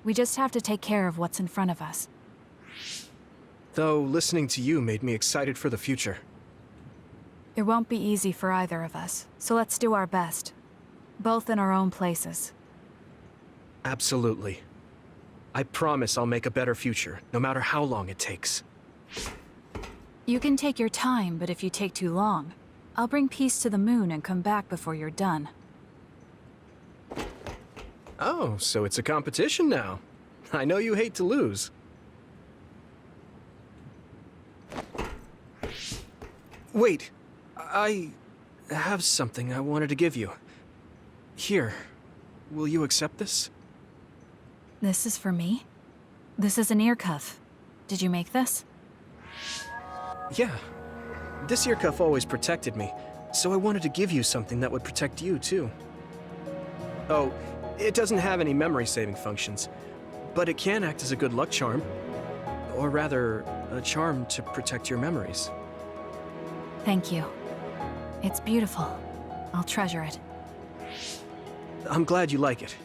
We just have to take care of what's in front of us. Though, listening to you made me excited for the future. It won't be easy for either of us, so let's do our best. Both in our own places. Absolutely. I promise I'll make a better future, no matter how long it takes. You can take your time, but if you take too long, I'll bring peace to the moon and come back before you're done. Oh, so it's a competition now. I know you hate to lose. Wait, I have something I wanted to give you. Here, will you accept this? This is for me? This is an ear cuff. Did you make this? Yeah. This ear cuff always protected me, so I wanted to give you something that would protect you, too. Oh, it doesn't have any memory-saving functions, but it can act as a good luck charm. Or rather, a charm to protect your memories. Thank you. It's beautiful. I'll treasure it. I'm glad you like it.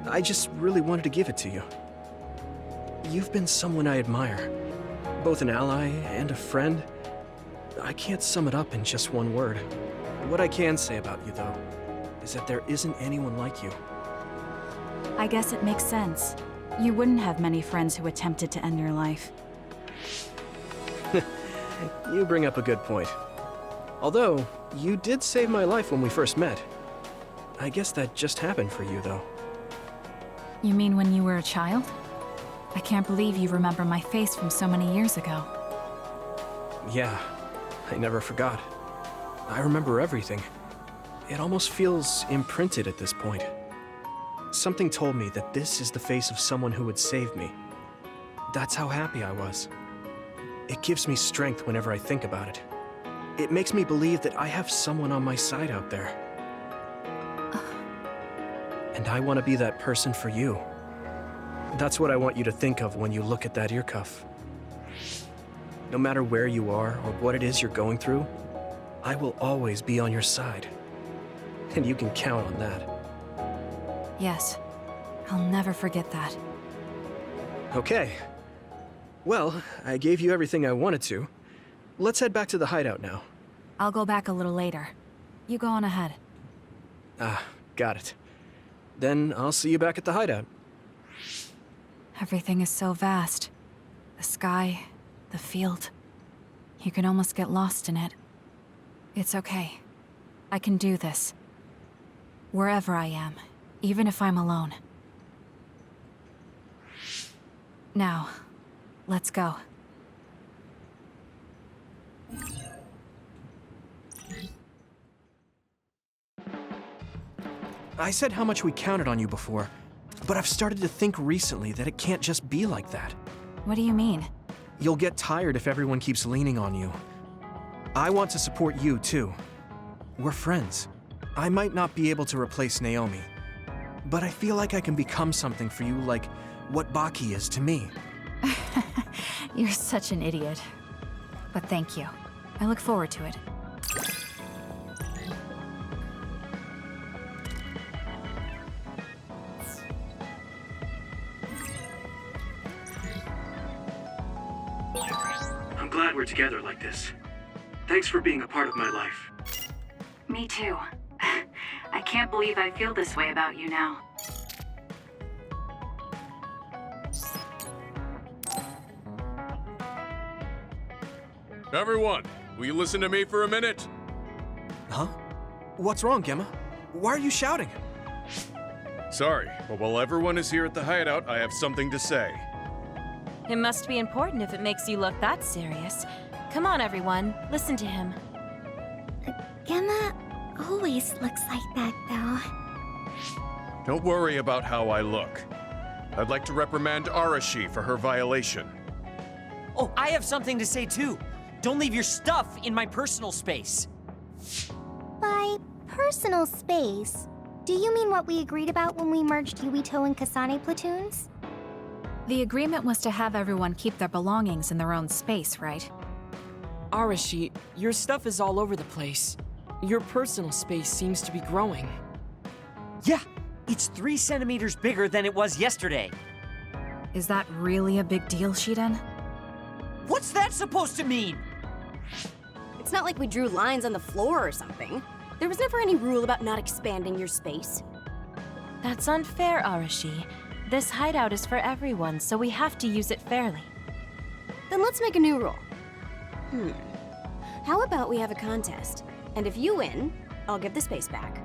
I just really wanted to give it to you. You've been someone I admire. both an ally and a friend. I can't sum it up in just one word. What I can say about you, though, is that there isn't anyone like you. I guess it makes sense. You wouldn't have many friends who attempted to end your life. You bring up a good point. Although, you did save my life when we first met. I guess that just happened for you, though. You mean when you were a child? I can't believe you remember my face from so many years ago. Yeah, I never forgot. I remember everything. It almost feels imprinted at this point. Something told me that this is the face of someone who would save me. That's how happy I was. It gives me strength whenever I think about it. It makes me believe that I have someone on my side out there. And I want to be that person for you. That's what I want you to think of when you look at that ear cuff. No matter where you are or what it is you're going through, I will always be on your side. And you can count on that. Yes, I'll never forget that. Okay. Well, I gave you everything I wanted to. Let's head back to the hideout now. I'll go back a little later. You go on ahead. Ah, got it. Then I'll see you back at the hideout. Everything is so vast. The sky, the field. You can almost get lost in it. It's okay. I can do this. Wherever I am, even if I'm alone. Now, let's go. I said how much we counted on you before, but I've started to think recently that it can't just be like that. What do you mean? You'll get tired if everyone keeps leaning on you. I want to support you, too. We're friends. I might not be able to replace Naomi, but I feel like I can become something for you like what Baki is to me. You're such an idiot. But thank you. I look forward to it. I'm glad we're together like this. Thanks for being a part of my life. Me too. I can't believe I feel this way about you now. Everyone, will you listen to me for a minute? Huh? What's wrong, Gemma? Why are you shouting? Sorry, but while everyone is here at the hideout, I have something to say. It must be important if it makes you look that serious. Come on, everyone. Listen to him. Gemma always looks like that, though. Don't worry about how I look. I'd like to reprimand Arashi for her violation. Oh, I have something to say too. Don't leave your stuff in my personal space. By personal space, do you mean what we agreed about when we merged Yuito and Kasane platoons? The agreement was to have everyone keep their belongings in their own space, right? Arashi, your stuff is all over the place. Your personal space seems to be growing. Yeah, it's 3 centimeters bigger than it was yesterday. Is that really a big deal, Shiden? What's that supposed to mean? It's not like we drew lines on the floor or something. There was never any rule about not expanding your space. That's unfair, Arashi. This hideout is for everyone, so we have to use it fairly. Then let's make a new rule. How about we have a contest? And if you win, I'll give the space back.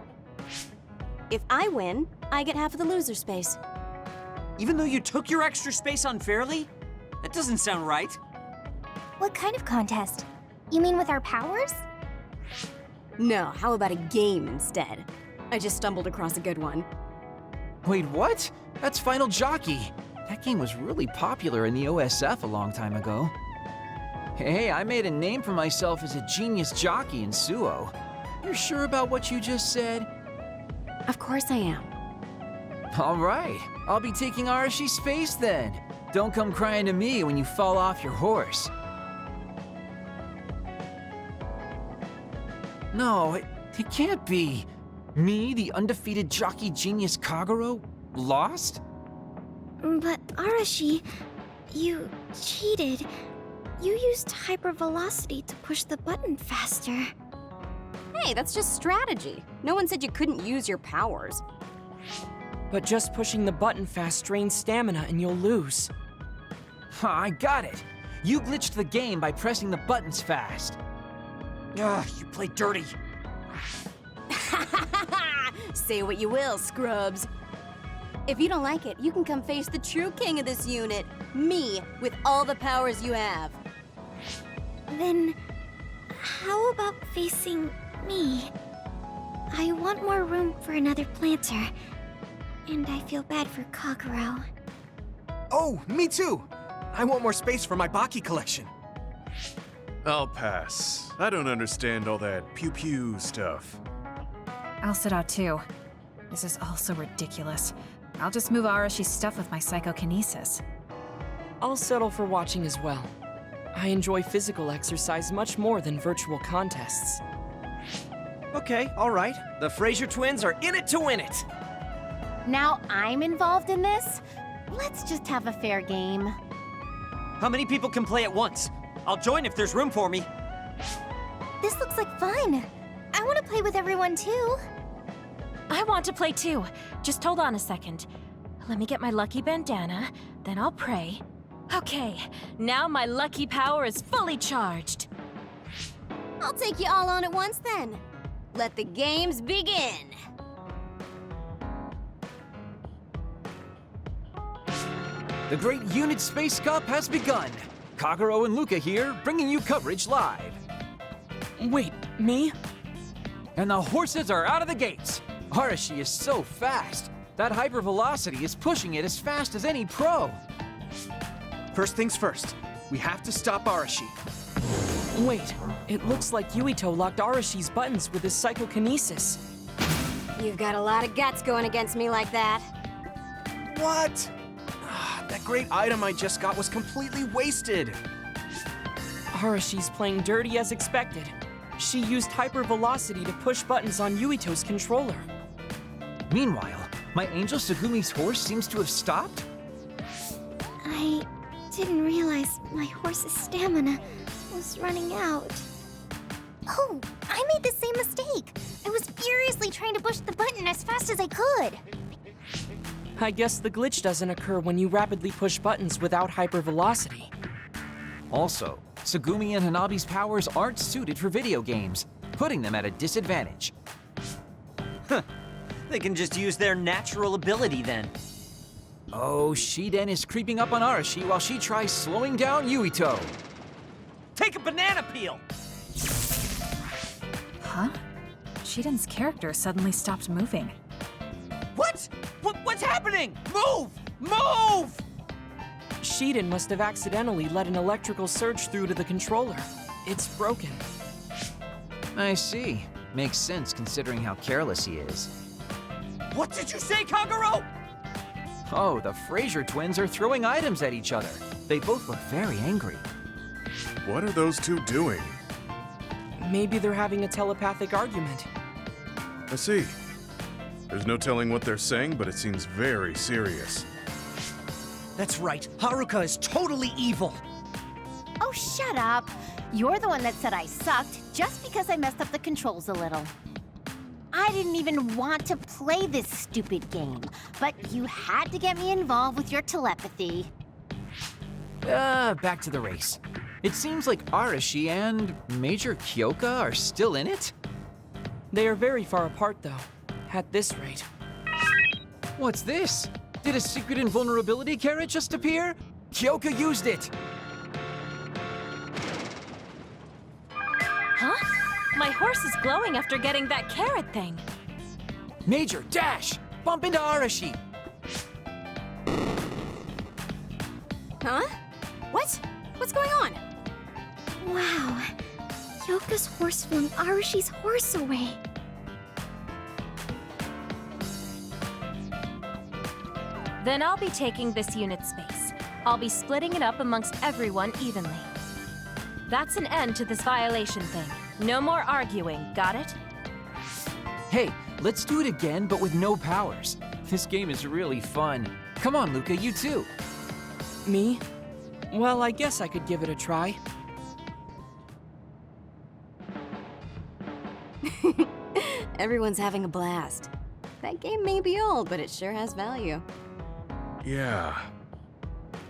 If I win, I get half of the loser space. Even though you took your extra space unfairly? That doesn't sound right. What kind of contest? You mean with our powers? No, how about a game instead? I just stumbled across a good one. Wait, what? That's Final Jockey. That game was really popular in the OSF a long time ago. Hey, I made a name for myself as a genius jockey in Suo. You're sure about what you just said? Of course I am. All right, I'll be taking Arashi's space then. Don't come crying to me when you fall off your horse. No, it can't be. Me, the undefeated jockey genius Kagero, lost? But Arashi, you cheated. you used hypervelocity to push the button faster. Hey, that's just strategy. No one said you couldn't use your powers. But just pushing the button fast drains stamina and you'll lose. I got it! You glitched the game by pressing the buttons fast. Ugh, you play dirty. Say what you will, scrubs. If you don't like it, you can come face the true king of this unit. Me, with all the powers you have. Then, how about facing me? I want more room for another planter. And I feel bad for Kagero. Oh, me too! I want more space for my Baki collection. I'll pass. I don't understand all that pew-pew stuff. I'll sit out too. This is all so ridiculous. I'll just move Arashi's stuff with my psychokinesis. I'll settle for watching as well. I enjoy physical exercise much more than virtual contests. Okay, all right. The Fraser twins are in it to win it. Now I'm involved in this? Let's just have a fair game. How many people can play at once? I'll join if there's room for me. This looks like fun. I want to play with everyone too. I want to play too. Just hold on a second. Let me get my lucky bandana, then I'll pray. Okay, now my lucky power is fully charged. I'll take you all on at once then. Let the games begin. The Great Unit Space Cup has begun. Kagero and Luca here, bringing you coverage live. Wait, me? And the horses are out of the gates. Arashi is so fast. That hypervelocity is pushing it as fast as any pro. First things first, we have to stop Arashi. Wait, it looks like Yuito locked Arashi's buttons with his psychokinesis. You've got a lot of guts going against me like that. What? That great item I just got was completely wasted. Arashi's playing dirty as expected. She used hypervelocity to push buttons on Yuito's controller. Meanwhile, my angel Sugumi's horse seems to have stopped? I didn't realize my horse's stamina was running out. Oh, I made the same mistake. I was furiously trying to push the button as fast as I could. I guess the glitch doesn't occur when you rapidly push buttons without hypervelocity. Also, Sugumi and Hanabi's powers aren't suited for video games, putting them at a disadvantage. They can just use their natural ability then. Oh, Shiden is creeping up on Arashi while she tries slowing down Yuito. Take a banana peel! Huh? Shiden's character suddenly stopped moving. What's happening? Move! Move! Shiden must have accidentally let an electrical surge through to the controller. It's broken. I see. Makes sense considering how careless he is. What did you say, Kagero? Oh, the Fraser twins are throwing items at each other. They both look very angry. What are those two doing? Maybe they're having a telepathic argument. I see. There's no telling what they're saying, but it seems very serious. That's right. Haruka is totally evil. Oh, shut up. You're the one that said I sucked just because I messed up the controls a little. I didn't even want to play this stupid game, but you had to get me involved with your telepathy. Back to the race. It seems like Arashi and Major Kyoka are still in it? They are very far apart, though, at this rate. What's this? Did a secret invulnerability carrot just appear? Kyoka used it! Huh? My horse is glowing after getting that carrot thing. Major, dash! Bump into Arashi! Huh? What? What's going on? Wow. Kyoka's horse flung Arashi's horse away. Then I'll be taking this unit space. I'll be splitting it up amongst everyone evenly. That's an end to this violation thing. No more arguing, got it? Hey, let's do it again, but with no powers. This game is really fun. Come on, Luca, you too. Me? Well, I guess I could give it a try. Everyone's having a blast. That game may be old, but it sure has value. Yeah.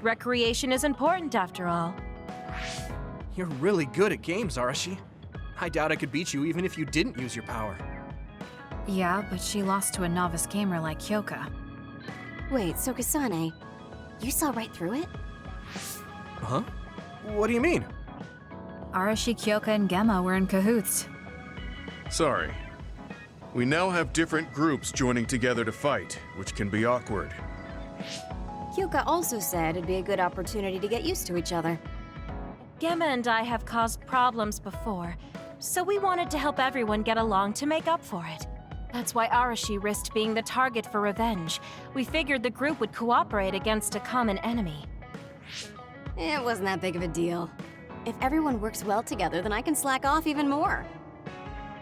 Recreation is important after all. You're really good at games, Arashi. I doubt I could beat you even if you didn't use your power. Yeah, but she lost to a novice gamer like Kyoka. Wait, so Kasane, you saw right through it? Huh? What do you mean? Arashi, Kyoka, and Gemma were in cahoots. Sorry. We now have different groups joining together to fight, which can be awkward. Kyoka also said it'd be a good opportunity to get used to each other. Gemma and I have caused problems before, so we wanted to help everyone get along to make up for it. That's why Arashi risked being the target for revenge. We figured the group would cooperate against a common enemy. It wasn't that big of a deal. If everyone works well together, then I can slack off even more.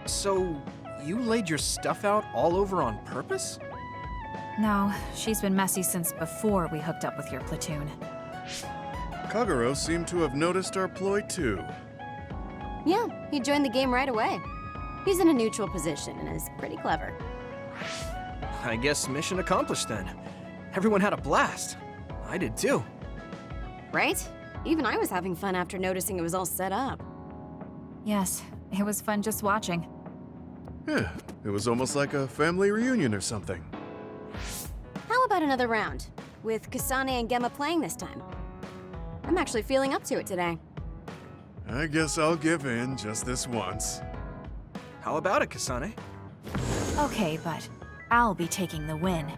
So, you laid your stuff out all over on purpose? No, she's been messy since before we hooked up with your platoon. Kagero seemed to have noticed our ploy too. Yeah, he joined the game right away. He's in a neutral position and is pretty clever. I guess mission accomplished then. Everyone had a blast. I did too. Right? Even I was having fun after noticing it was all set up. Yes, it was fun just watching. Yeah, it was almost like a family reunion or something. How about another round? With Kasane and Gemma playing this time. I'm actually feeling up to it today. I guess I'll give in just this once. How about it, Kasane? Okay, but I'll be taking the win.